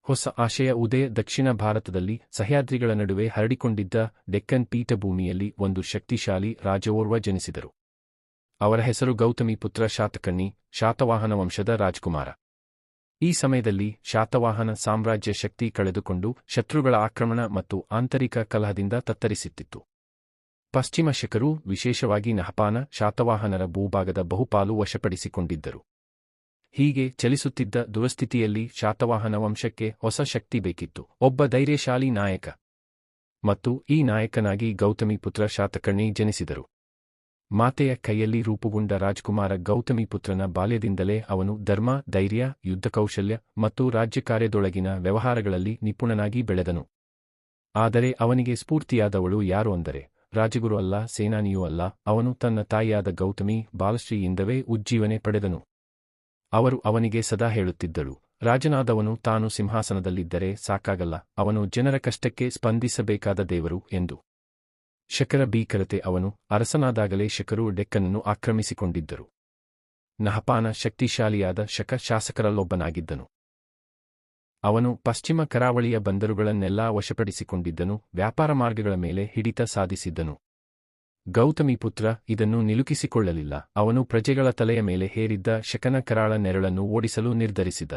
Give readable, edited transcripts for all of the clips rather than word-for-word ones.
ಹೊಸ ಆಶಯ ಉದಯ ದಕ್ಷಿಣ ಭಾರತದಲ್ಲಿ ಸಹ್ಯಾದ್ರಿಗಳ ನಡುವೆ ಹರಡಿಕೊಂಡಿದ್ದ ಡೆಕ್ಕನ್ ಪೀಠಭೂಮಿಯಲ್ಲಿ ಒಂದು ಶಕ್ತಿಶಾಲಿ ರಾಜೋರ್ವ ಜನಿಸಿದರು. ಅವರ ಹೆಸರು ಗೌತಮಿಪುತ್ರ ಶಾತಕರ್ಣಿ, ಶಾತವಾಹನ ವಂಶದ ರಾಜಕುಮಾರ. ಈ ಸಮಯದಲ್ಲಿ ಶಾತವಾಹನ ಸಾಮ್ರಾಜ್ಯ ಶಕ್ತಿ ಕಳೆದುಕೊಂಡು ಶತ್ರುಗಳ ಆಕ್ರಮಣ ಮತ್ತು ಆಂತರಿಕ ಕಲಹದಿಂದ ತತ್ತರಿಸುತ್ತಿತ್ತು. ಪಶ್ಚಿಮ ಶಕರು, ವಿಶೇಷವಾಗಿ ನಹಪಾನ, ಶಾತವಾಹನರ ಭೂಭಾಗದ ಬಹುಪಾಲು ವಶಪಡಿಸಿಕೊಂಡಿದ್ದರು. ಹೀಗೆ ಚಲಿಸುತ್ತಿದ್ದ ದುರಸ್ಥಿತಿಯಲ್ಲಿ ಶಾತವಾಹನ ವಂಶಕ್ಕೆ ಹೊಸ ಶಕ್ತಿ ಬೇಕಿತ್ತು, ಒಬ್ಬ ಧೈರ್ಯಶಾಲಿ ನಾಯಕ. ಮತ್ತು ಈ ನಾಯಕನಾಗಿ ಗೌತಮಿಪುತ್ರ ಶಾತಕರ್ಣಿ ಜನಿಸಿದರು. ಮಾತೆಯ ಕೈಯಲ್ಲಿ ರೂಪುಗೊಂಡ ರಾಜಕುಮಾರ ಗೌತಮಿಪುತ್ರನ ಬಾಲ್ಯದಿಂದಲೇ ಅವನು ಧರ್ಮ, ಧೈರ್ಯ, ಯುದ್ಧಕೌಶಲ್ಯ ಮತ್ತು ರಾಜ್ಯಕಾರ್ಯದೊಳಗಿನ ವ್ಯವಹಾರಗಳಲ್ಲಿ ನಿಪುಣನಾಗಿ ಬೆಳೆದನು. ಆದರೆ ಅವನಿಗೆ ಸ್ಫೂರ್ತಿಯಾದವಳು ಯಾರು ಅಂದರೆ ರಾಜಗುರು ಅಲ್ಲ, ಸೇನಾನಿಯೂ ಅಲ್ಲ. ಅವನು ತನ್ನ ತಾಯಿಯಾದ ಗೌತಮಿ ಬಾಲಶ್ರೀಯಿಂದವೇ ಉಜ್ಜೀವನೆ ಪಡೆದನು. ಅವರು ಅವನಿಗೆ ಸದಾ ಹೇಳುತ್ತಿದ್ದಳು, ರಾಜನಾದವನು ತಾನು ಸಿಂಹಾಸನದಲ್ಲಿದ್ದರೆ ಸಾಕಾಗಲ್ಲ, ಅವನು ಜನರ ಕಷ್ಟಕ್ಕೆ ಸ್ಪಂದಿಸಬೇಕಾದ ದೇವರು ಎಂದು. ಶಕರ ಭೀಕರತೆ. ಅವನು ಅರಸನಾದಾಗಲೇ ಶಕರು ಡೆಕ್ಕನನ್ನು ಆಕ್ರಮಿಸಿಕೊಂಡಿದ್ದರು. ನಹಪಾನ ಶಕ್ತಿಶಾಲಿಯಾದ ಶಕ ಶಾಸಕರಲ್ಲೊಬ್ಬನಾಗಿದ್ದನು. ಅವನು ಪಶ್ಚಿಮ ಕರಾವಳಿಯ ಬಂದರುಗಳನ್ನೆಲ್ಲಾ ವಶಪಡಿಸಿಕೊಂಡಿದ್ದನು, ವ್ಯಾಪಾರ ಮಾರ್ಗಗಳ ಮೇಲೆ ಹಿಡಿತ ಸಾಧಿಸಿದ್ದನು. ಗೌತಮಿಪುತ್ರ ಇದನ್ನು ನಿಲುಕಿಸಿಕೊಳ್ಳಲಿಲ್ಲ. ಅವನು ಪ್ರಜೆಗಳ ತಲೆಯ ಮೇಲೆ ಹೇರಿದ್ದ ಶಕನ ಕರಾಳ ನೆರಳನ್ನು ಓಡಿಸಲು ನಿರ್ಧರಿಸಿದ.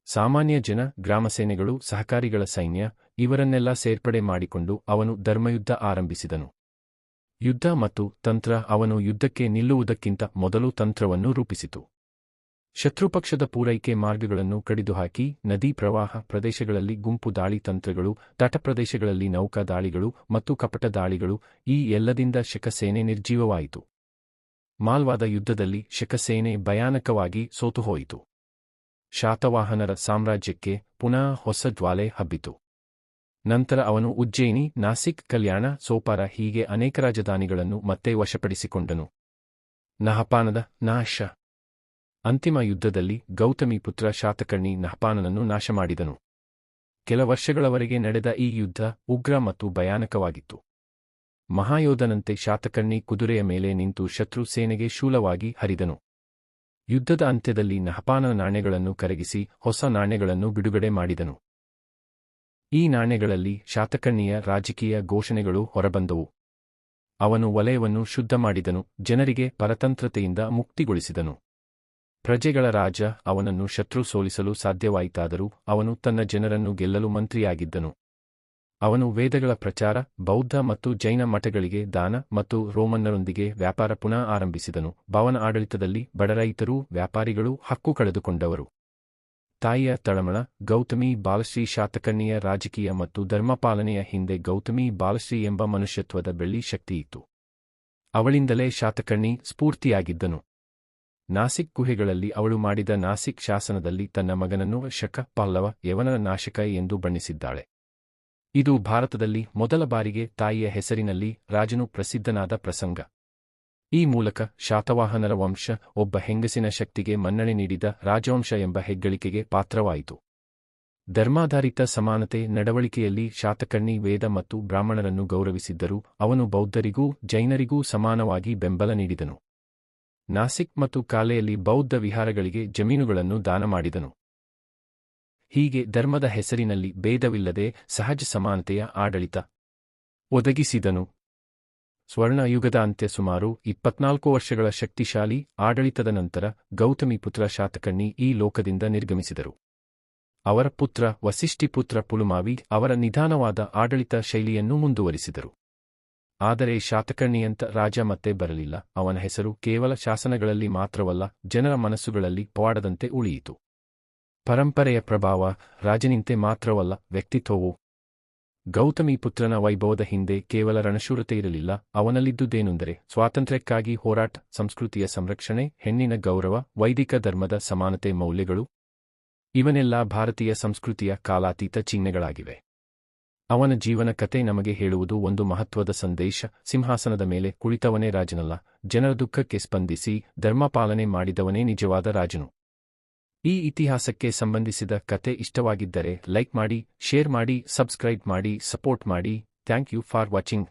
ಸಾಮಾನ್ಯ ಜನ, ಗ್ರಾಮಸೇನೆಗಳು, ಸಹಕಾರಿಗಳ ಸೈನ್ಯ ಇವರನ್ನೆಲ್ಲ ಸೇರ್ಪಡೆ ಮಾಡಿಕೊಂಡು ಅವನು ಧರ್ಮಯುದ್ಧ ಆರಂಭಿಸಿದನು. ಯುದ್ಧ ಮತ್ತು ತಂತ್ರ. ಅವನು ಯುದ್ಧಕ್ಕೆ ನಿಲ್ಲುವುದಕ್ಕಿಂತ ಮೊದಲು ತಂತ್ರವನ್ನು ರೂಪಿಸಿತು. ಶತ್ರುಪಕ್ಷದ ಪೂರೈಕೆ ಮಾರ್ಗಗಳನ್ನು ಕಡಿದುಹಾಕಿ ನದೀ ಪ್ರವಾಹ ಪ್ರದೇಶಗಳಲ್ಲಿ ಗುಂಪು ದಾಳಿ ತಂತ್ರಗಳು, ತಟಪ್ರದೇಶಗಳಲ್ಲಿ ನೌಕಾ ದಾಳಿಗಳು ಮತ್ತು ಕಪಟ ದಾಳಿಗಳು, ಈ ಎಲ್ಲದಿಂದ ಶಕಸೇನೆ ನಿರ್ಜೀವವಾಯಿತು. ಮಾಲ್ವಾದ ಯುದ್ಧದಲ್ಲಿ ಶಕಸೇನೆ ಭಯಾನಕವಾಗಿ ಸೋತುಹೋಯಿತು. ಶಾತವಾಹನರ ಸಾಮ್ರಾಜ್ಯಕ್ಕೆ ಪುನಃ ಹೊಸ ಜ್ವಾಲೆ ಹಬ್ಬಿತು. ನಂತರ ಅವನು ಉಜ್ಜಯಿನಿ, ನಾಸಿಕ್, ಕಲ್ಯಾಣ, ಸೋಪಾರ ಹೀಗೆ ಅನೇಕ ರಾಜಧಾನಿಗಳನ್ನು ಮತ್ತೆ ವಶಪಡಿಸಿಕೊಂಡನು. ನಹಪಾನದ ನಾಶ. ಅಂತಿಮ ಯುದ್ಧದಲ್ಲಿ ಗೌತಮಿಪುತ್ರ ಶಾತಕರ್ಣಿ ನಹಪಾನನನ್ನು ನಾಶಮಾಡಿದನು. ಕೆಲ ವರ್ಷಗಳವರೆಗೆ ನಡೆದ ಈ ಯುದ್ಧ ಉಗ್ರ ಮತ್ತು ಭಯಾನಕವಾಗಿತ್ತು. ಮಹಾಯೋಧನಂತೆ ಶಾತಕರ್ಣಿ ಕುದುರೆಯ ಮೇಲೆ ನಿಂತು ಶತ್ರು ಸೇನೆಗೆ ಶೂಲವಾಗಿ ಹರಿದನು. ಯುದ್ಧದ ಅಂತ್ಯದಲ್ಲಿ ನಹಪಾನನ ನಾಣ್ಯಗಳನ್ನು ಕರಗಿಸಿ ಹೊಸ ನಾಣ್ಯಗಳನ್ನು ಬಿಡುಗಡೆ ಮಾಡಿದನು. ಈ ನಾಣ್ಯಗಳಲ್ಲಿ ಶಾತಕರ್ಣಿಯ ರಾಜಕೀಯ ಘೋಷಣೆಗಳು ಹೊರಬಂದವು. ಅವನು ವಲಯವನ್ನು ಶುದ್ಧ ಮಾಡಿದನು, ಜನರಿಗೆ ಪರತಂತ್ರತೆಯಿಂದ ಮುಕ್ತಿಗೊಳಿಸಿದನು. ಪ್ರಜೆಗಳ ರಾಜ. ಅವನನ್ನು ಶತ್ರು ಸೋಲಿಸಲು ಸಾಧ್ಯವಾಯಿತಾದರೂ ಅವನು ತನ್ನ ಜನರನ್ನು ಗೆಲ್ಲಲು ಮಂತ್ರಿಯಾಗಿದ್ದನು. ಅವನು ವೇದಗಳ ಪ್ರಚಾರ, ಬೌದ್ಧ ಮತ್ತು ಜೈನ ಮಠಗಳಿಗೆ ದಾನ ಮತ್ತು ರೋಮನ್ನರೊಂದಿಗೆ ವ್ಯಾಪಾರ ಪುನಃ ಆರಂಭಿಸಿದನು. ಭವನ ಆಡಳಿತದಲ್ಲಿ ಬಡರೈತರು, ವ್ಯಾಪಾರಿಗಳು ಹಕ್ಕು ಕಳೆದುಕೊಂಡವರು. ತಾಯಿಯ ತಳಮಳ. ಗೌತಮಿ ಬಾಲಶ್ರೀ. ಶಾತಕರ್ಣಿಯ ರಾಜಕೀಯ ಮತ್ತು ಧರ್ಮಪಾಲನೆಯ ಹಿಂದೆ ಗೌತಮಿ ಬಾಲಶ್ರೀ ಎಂಬ ಮನುಷ್ಯತ್ವದ ಬೆಳ್ಳಿ ಶಕ್ತಿಯಿತ್ತು. ಅವಳಿಂದಲೇ ಶಾತಕರ್ಣಿ ಸ್ಫೂರ್ತಿಯಾಗಿದ್ದನು. ನಾಸಿಕ್ ಗುಹೆಗಳಲ್ಲಿ ಅವಳು ಮಾಡಿದ ನಾಸಿಕ್ ಶಾಸನದಲ್ಲಿ ತನ್ನ ಮಗನನ್ನು ಶಕ, ಪಲ್ಲವ, ಯವನರ ನಾಶಕ ಎಂದು ಬಣ್ಣಿಸಿದ್ದಾಳೆ. ಇದು ಭಾರತದಲ್ಲಿ ಮೊದಲ ಬಾರಿಗೆ ತಾಯಿಯ ಹೆಸರಿನಲ್ಲಿ ರಾಜನು ಪ್ರಸಿದ್ಧನಾದ ಪ್ರಸಂಗ. ಈ ಮೂಲಕ ಶಾತವಾಹನರ ವಂಶ ಒಬ್ಬ ಹೆಂಗಸಿನ ಶಕ್ತಿಗೆ ಮನ್ನಣೆ ನೀಡಿದ ರಾಜವಂಶ ಎಂಬ ಹೆಗ್ಗಳಿಕೆಗೆ ಪಾತ್ರವಾಯಿತು. ಧರ್ಮಾಧಾರಿತ ಸಮಾನತೆ ನಡವಳಿಕೆಯಲ್ಲಿ ಶಾತಕರ್ಣಿ ವೇದ ಮತ್ತು ಬ್ರಾಹ್ಮಣರನ್ನು ಗೌರವಿಸಿದ್ದರೂ ಅವನು ಬೌದ್ಧರಿಗೂ ಜೈನರಿಗೂ ಸಮಾನವಾಗಿ ಬೆಂಬಲ ನೀಡಿದನು. ನಾಸಿಕ್ ಮತ್ತು ಕಾಲೆಯಲ್ಲಿ ಬೌದ್ಧ ವಿಹಾರಗಳಿಗೆ ಜಮೀನುಗಳನ್ನು ದಾನ ಮಾಡಿದನು. ಹೀಗೆ ಧರ್ಮದ ಹೆಸರಿನಲ್ಲಿ ಭೇದವಿಲ್ಲದೆ ಸಹಜ ಸಮಾನತೆಯ ಆಡಳಿತ ಒದಗಿಸಿದನು. ಸ್ವರ್ಣ ಯುಗದ ಅಂತ್ಯ. ಸುಮಾರು 24 ವರ್ಷಗಳ ಶಕ್ತಿಶಾಲಿ ಆಡಳಿತದ ನಂತರ ಗೌತಮಿಪುತ್ರ ಶಾತಕರ್ಣಿ ಈ ಲೋಕದಿಂದ ನಿರ್ಗಮಿಸಿದರು. ಅವರ ಪುತ್ರ ವಸಿಷ್ಠಿಪುತ್ರ ಪುಲುಮಾವಿ ಅವರ ನಿಧಾನವಾದ ಆಡಳಿತ ಶೈಲಿಯನ್ನು ಮುಂದುವರಿಸಿದರು. ಆದರೆ ಶಾತಕರ್ಣಿಯಂಥ ರಾಜ ಮತ್ತೆ ಬರಲಿಲ್ಲ. ಅವನ ಹೆಸರು ಕೇವಲ ಶಾಸನಗಳಲ್ಲಿ ಮಾತ್ರವಲ್ಲ, ಜನರ ಮನಸ್ಸುಗಳಲ್ಲಿ ಪವಾಡದಂತೆ ಉಳಿಯಿತು. ಪರಂಪರೆಯ ಪ್ರಭಾವ. ರಾಜನಿಂತೆ ಮಾತ್ರವಲ್ಲ, ವ್ಯಕ್ತಿತ್ವವು. ಗೌತಮಿಪುತ್ರನ ವೈಭವದ ಹಿಂದೆ ಕೇವಲ ರಣಶೂರತೆ ಇರಲಿಲ್ಲ. ಅವನಲ್ಲಿದ್ದುದೇನೆಂದರೆ ಸ್ವಾತಂತ್ರ್ಯಕ್ಕಾಗಿ ಹೋರಾಟ, ಸಂಸ್ಕೃತಿಯ ಸಂರಕ್ಷಣೆ, ಹೆಣ್ಣಿನ ಗೌರವ, ವೈದಿಕ ಧರ್ಮದ ಸಮಾನತೆ ಮೌಲ್ಯಗಳು. ಇವನೆಲ್ಲ ಭಾರತೀಯ ಸಂಸ್ಕೃತಿಯ ಕಾಲಾತೀತ ಚಿಹ್ನೆಗಳಾಗಿವೆ. ಅವನ ಜೀವನ ಕತೆ ನಮಗೆ ಹೇಳುವುದು ಒಂದು ಮಹತ್ವದ ಸಂದೇಶ. ಸಿಂಹಾಸನದ ಮೇಲೆ ಕುಳಿತವನೇ ರಾಜನಲ್ಲ, ಜನರ ದುಃಖಕ್ಕೆ ಸ್ಪಂದಿಸಿ ಧರ್ಮಪಾಲನೆ ಮಾಡಿದವನೇ ನಿಜವಾದ ರಾಜನು. ಈ ಇತಿಹಾಸಕ್ಕೆ ಸಂಬಂಧಿಸಿದ ಕತೆ ಇಷ್ಟವಾಗಿದ್ದರೆ ಲೈಕ್ ಮಾಡಿ, ಶೇರ್ ಮಾಡಿ, ಸಬ್ಸ್ಕ್ರೈಬ್ ಮಾಡಿ, ಸಪೋರ್ಟ್ ಮಾಡಿ. Thank you for watching.